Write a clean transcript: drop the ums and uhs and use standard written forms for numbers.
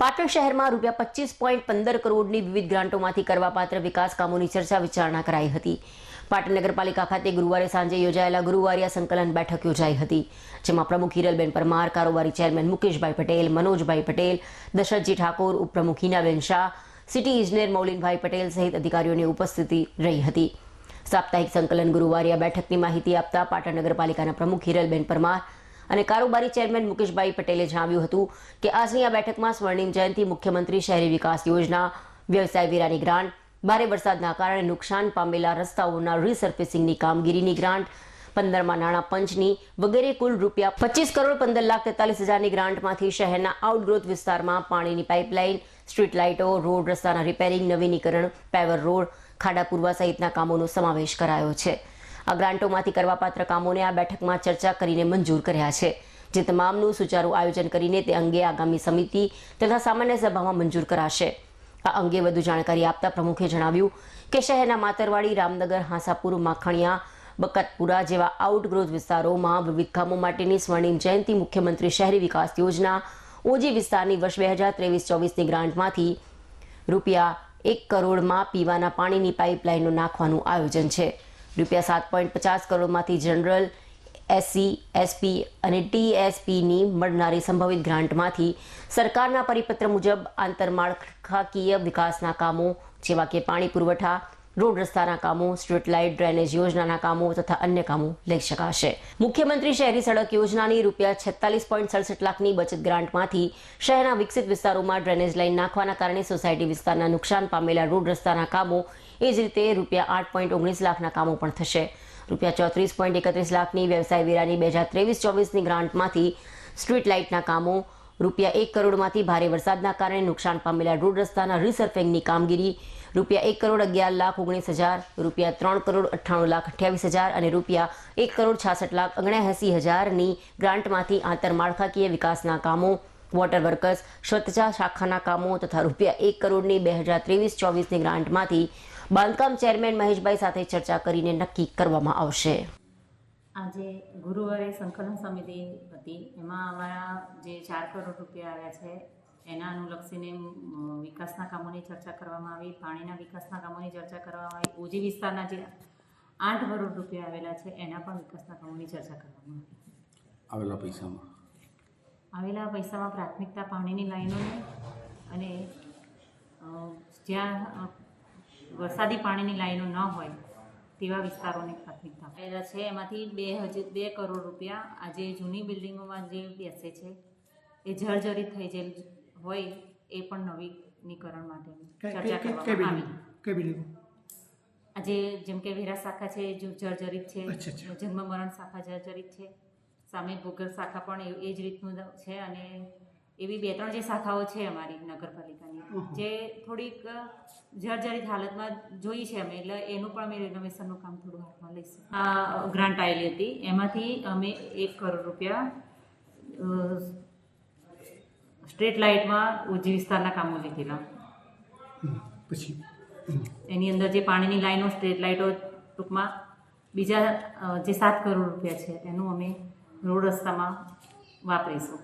પાટણ શહેરમાં રૂપિયા 25.15 કરોડની વિવિધ ગ્રાન્ટોમાંથી કરવાપાત્ર વિકાસ કામોની ચર્ચા વિચારણા કરાઈ હતી। પાટણ નગરપાલિકા ખાતે ગુરુવારે સાંજે યોજાયેલા ગુરુવારિયા સંકલન બેઠક યોજાઈ હતી, જેમાં પ્રમુખ હિરલબેન પરમાર, કારોબારી ચેરમેન મુકેશભાઈ પટેલ, મનોજભાઈ પટેલ, દશરથજી ઠાકોર, ઉપપ્રમુખ હિનાબેન શાહ, સિટી ઇજનેર મૌલિનભાઈ પટેલ સહિત અધિકારીઓની ઉપસ્થિતિ રહી હતી। સાપ્તાહિક સંકલન ગુરુવારિયા બેઠકની માહિતી આપતા પાટણ નગરપાલિકાના પ્રમુખ હિરલબેન પરમાર અને કારોબારી ચેરમેન મુકેશભાઈ પટેલે જણાવ્યું હતું કે આજની આ બેઠકમાં સ્વર્ણિમ જયંતિ, મુખ્યમંત્રી શહેરી વિકાસ યોજના, વ્યવસાય વેરાની ગ્રાન્ટ, ભારે વરસાદના કારણે નુકસાન પામેલા રસ્તાઓના રીસર્ફેસિંગની કામગીરીની ગ્રાન્ટ, 15મા નાણાં પંચની વગેરે કુલ રૂપિયા 25,15,43,000ની ગ્રાન્ટમાંથી શહેરના આઉટગ્રોથ વિસ્તારમાં પાણીની પાઇપલાઇન, સ્ટ્રીટ લાઇટો, રોડ રસ્તાના રિપેરિંગ, નવીનીકરણ, પેવર રોડ, ખાડા પૂરવા સહિતના કામોનો સમાવેશ કરાયો છે। આ ગ્રાન્ટોમાંથી કરવાપાત્ર કામોને આ બેઠકમાં ચર્ચા કરીને મંજૂર કર્યા છે, જે તમામનું સુચારું આયોજન કરીને તે અંગે આગામી સમિતિ તથા સામાન્ય સભામાં મંજૂર કરાશે। આ અંગે વધુ જાણકારી આપતા પ્રમુખે જણાવ્યું કે શહેરના માતરવાડી, રામનગર, હાંસાપુર, માખણિયા, બકતપુરા જેવા આઉટગ્રોથ વિસ્તારોમાં વિવિધ કામો માટેની સ્વર્ણિમ જયંતિ મુખ્યમંત્રી શહેરી વિકાસ યોજના ઓજી વિસ્તારની વર્ષ 2023-24ની ગ્રાન્ટમાંથી રૂપિયા 1 કરોડમાં પીવાના પાણીની પાઇપલાઇનો નાખવાનું આયોજન છે। રૂપિયા 7.50 કરોડમાંથી જનરલ, એસસી, એસપી અને ટીએસપીની મળનારી સંભવિત ગ્રાન્ટમાંથી સરકારના પરિપત્ર મુજબ આંતરમાળખાકીય વિકાસના કામો જેવા કે પાણી પુરવઠા, રોડ રસ્તાના કામો, સ્ટ્રીટ લાઇટ, ડ્રેનેજ યોજનાના કામો તથા અન્ય કામો લઈ શકાશે। મુખ્યમંત્રી શહેરી સડક યોજનાની રૂપિયા 46.67 લાખની બચત ગ્રાન્ટમાંથી શહેરના વિકસિત વિસ્તારોમાં ડ્રેનેજ લાઇન નાખવાના કારણે સોસાયટી વિસ્તારના નુકસાન પામેલા રોડ રસ્તાના કામો, એ જ રીતે રૂપિયા 8.19 લાખના કામો પણ થશે। રૂપિયા 34.31 લાખની વ્યવસાય વેરાની 2023-24ની ગ્રાન્ટમાંથી સ્ટ્રીટ લાઇટના કામો, રૂપિયા 1 કરોડમાંથી ભારે વરસાદના કારણે નુકસાન પામેલા રોડ રસ્તાના રીસર્ફેસિંગની કામગીરી, રૂપિયા 1,11,19,000, રૂપિયા 3,98,28,000 અને રૂપિયા 1,66,79,000ની ગ્રાન્ટમાંથી આંતરમાળખાકીય વિકાસના કામો, વોટર વર્કર્સ, સ્વચ્છતા શાખાના કામો તથા રૂપિયા 1 કરોડની 2023-24ની ગ્રાન્ટમાંથી બાંધકામ ચેરમેન મહેશભાઈ સાથે ચર્ચા કરીને નક્કી કરવામાં આવશે। આજે ગુરુવારે સંકલન સમિતિ હતી, એમાં અમારા જે 4 કરોડ રૂપિયા આવ્યા છે એના અનુલક્ષીને વિકાસના કામોની ચર્ચા કરવામાં આવી, પાણીના વિકાસના કામોની ચર્ચા કરવામાં આવી, ઓજી વિસ્તારના જે 8 કરોડ રૂપિયા આવેલા છે એના પણ વિકાસના કામોની ચર્ચા કરવામાં આવી। આવેલા પૈસામાં પ્રાથમિકતા પાણીની લાઈનોને અને જ્યાં વરસાદી પાણીની લાઈનો ન હોય તેવા વિસ્તારોને પ્રાથમિકતા આવેલા છે। એમાંથી 2 કરોડ રૂપિયા આજે જૂની બિલ્ડિંગોમાં જે બેસે છે એ જર્જરિત થઈ જેલ હોય એ પણ નવીનીકરણ માટેની ચર્ચા કરવામાં આવી। આજે જેમ કે વેરા શાખા છે એ જર્જરિત છે, જન્મ મરણ શાખા જર્જરિત છે, સામે ભૂગર્ભ શાખા પણ એ જ રીતનું છે અને એવી 2-3 જે શાખાઓ છે અમારી નગરપાલિકાની જે થોડીક જર્જરિત હાલતમાં જોઈ છે અમે, એટલે એનું પણ અમે રિનોવેશનનું કામ થોડું હાથમાં લઈશું। આ ગ્રાન્ટ આવેલી હતી, એમાંથી અમે 1 કરોડ રૂપિયા સ્ટ્રીટ લાઇટમાં ઓજી વિસ્તારના કામો લીધેલા। પછી એની અંદર જે પાણીની લાઈનો, સ્ટ્રીટ લાઇટો, ટૂંકમાં બીજા જે 7 કરોડ રૂપિયા છે એનું અમે રોડ રસ્તામાં વાપરીશું।